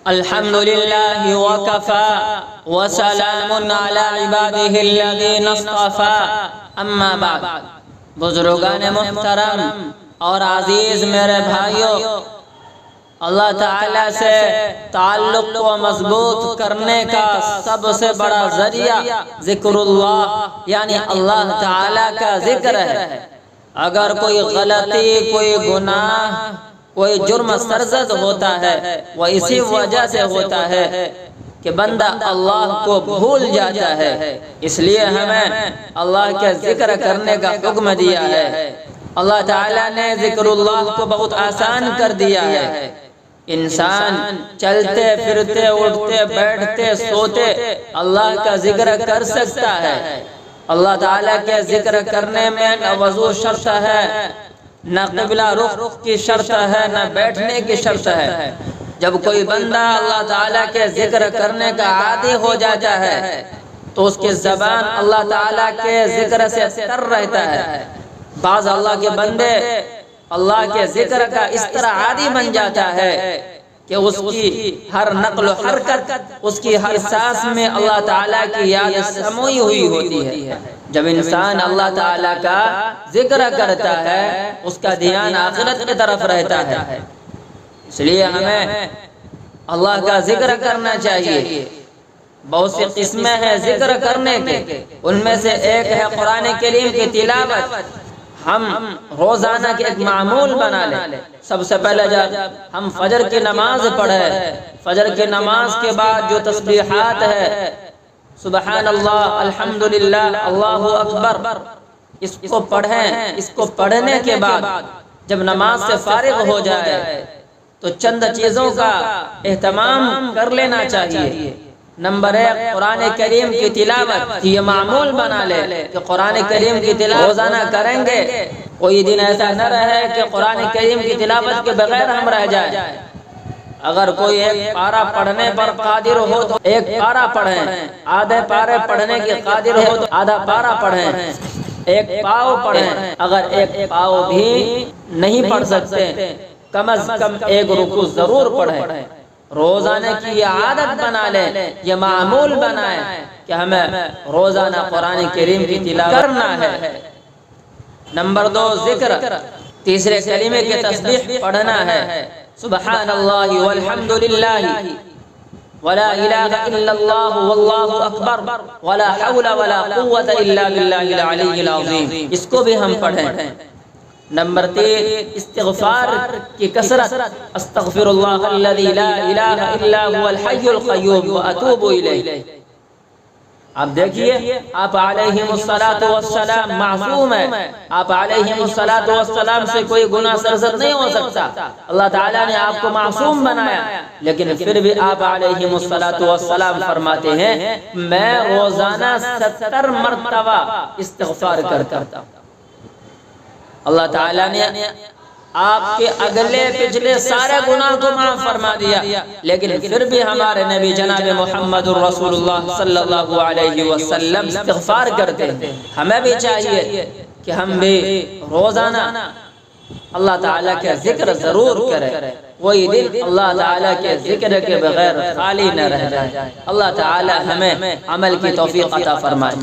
الحمدللہ وکفى وسلام علی عبادہ الذین اصطفى اما بعد۔ بزرگان محترم اور عزیز میرے بھائیوں، اللہ تعالیٰ سے تعلق کو مضبوط کرنے کا سب سے بڑا ذریعہ ذکر اللہ یعنی اللہ تعالیٰ کا ذکر ہے۔ اگر کوئی غلطی، کوئی گناہ، کوئی جرم سرزد ہوتا ہے، وہ اسی وجہ سے ہوتا ہے کہ بندہ اللہ کو بھول جاتا ہے۔ اس لیے ہمیں اللہ کے ذکر کرنے کا حکم دیا ہے۔ اللہ تعالیٰ نے ذکر اللہ کو بہت آسان کر دیا ہے۔ انسان چلتے پھرتے، اٹھتے بیٹھتے سوتے اللہ کا ذکر کر سکتا ہے۔ اللہ تعالیٰ کے ذکر کرنے میں نہ وضو شرط ہے، نہ قبلہ رخ کی شرط ہے، نہ بیٹھنے کی شرط ہے۔ جب کوئی بندہ اللہ تعالیٰ کے ذکر کرنے کا عادی ہو جاتا ہے تو اس کی زبان اللہ تعالیٰ کے ذکر سے تر رہتا ہے۔ بعض اللہ کے بندے اللہ کے ذکر کا اس طرح عادی بن جاتا ہے کہ اس کی ہر نقل و حرکت، اس کی ہر سانس میں اللہ تعالیٰ کی یاد سموئی ہوئی ہوتی ہے۔ جب انسان اللہ تعالیٰ کا ذکر کرتا ہے اس کا دھیان آخرت کی طرف رہتا ہے۔ اس لیے ہمیں اللہ کا ذکر کرنا چاہیے۔ بہت سی قسمیں ہیں ذکر کرنے کے، ان میں سے ایک ہے قرآن کریم کی تلاوت۔ ہم روزانہ کے ایک معمول بنا لیں۔ سب سے پہلے جب ہم فجر کی نماز پڑھیں، فجر کی نماز کے بعد جو تسبیحات ہے، سبحان اللہ، الحمدللہ، اللہ اکبر، اس کو پڑھیں۔ اس کو پڑھنے کے بعد جب نماز سے فارغ ہو جائے تو چند چیزوں کا اہتمام کر لینا چاہیے۔ نمبر ایک، قرآن کریم کی تلاوت۔ یہ معمول بنا لے کہ قرآن کریم کی تلاوت روزانہ کریں گے۔ کوئی دن ایسا نہ رہے کہ قرآن کریم کی تلاوت کے بغیر ہم رہ جائیں۔ اگر کوئی ایک پارہ پڑھنے پر قادر ہو تو ایک پارہ پڑھیں، آدھے پارے پڑھنے کی قادر ہو تو آدھا پارہ پڑھیں، ایک پاؤ پڑھیں۔ اگر ایک پاؤ بھی نہیں پڑھ سکتے کم از کم ایک رکوع ضرور پڑھیں۔ روزانہ کی یہ عادت بنا لیں، یہ معمول بنائیں کہ ہمیں روزانہ قرآن کریم کی تلاوت کرنا ہے۔ نمبر دو، ذکر۔ تیسرے کلمے کی تسبیح پڑھنا ہے۔ سبحان اللہ والحمدللہ ولا الہ الا اللہ واللہ اکبر ولا حول ولا قوت الا باللہ العلی العظیم، اس کو بھی ہم پڑھیں۔ نمبر تین، استغفار کی کثرت۔ استغفر اللہ الذی لا الہ الا هو الحی القیوم واتوب الیہ۔ آپ دیکھیے، آپ علیہم الصلاۃ والسلام معصوم ہیں۔ آپ علیہم الصلاۃ والسلام سے کوئی گناہ سرزد نہیں ہو سکتا۔ اللہ تعالیٰ نے آپ کو معصوم بنایا، لیکن پھر بھی آپ علیہم الصلاۃ والسلام فرماتے ہیں میں روزانہ 70 مرتبہ استغفار کرتا ہوں۔ اللہ تعالیٰ نے آپ کے اگلے پچھلے سارے گناہ کو معاف فرما دیا، لیکن پھر بھی ہمارے نبی جناب محمد رسول اللہ صلی اللہ علیہ وسلم استغفار کرتے ہیں۔ ہمیں بھی چاہیے کہ ہم بھی روزانہ اللہ تعالیٰ کے ذکر ضرور کریں۔ کوئی دن اللہ تعالیٰ کے ذکر کے بغیر خالی نہ رہ جائے۔ اللہ تعالیٰ ہمیں عمل کی توفیق عطا فرمائے۔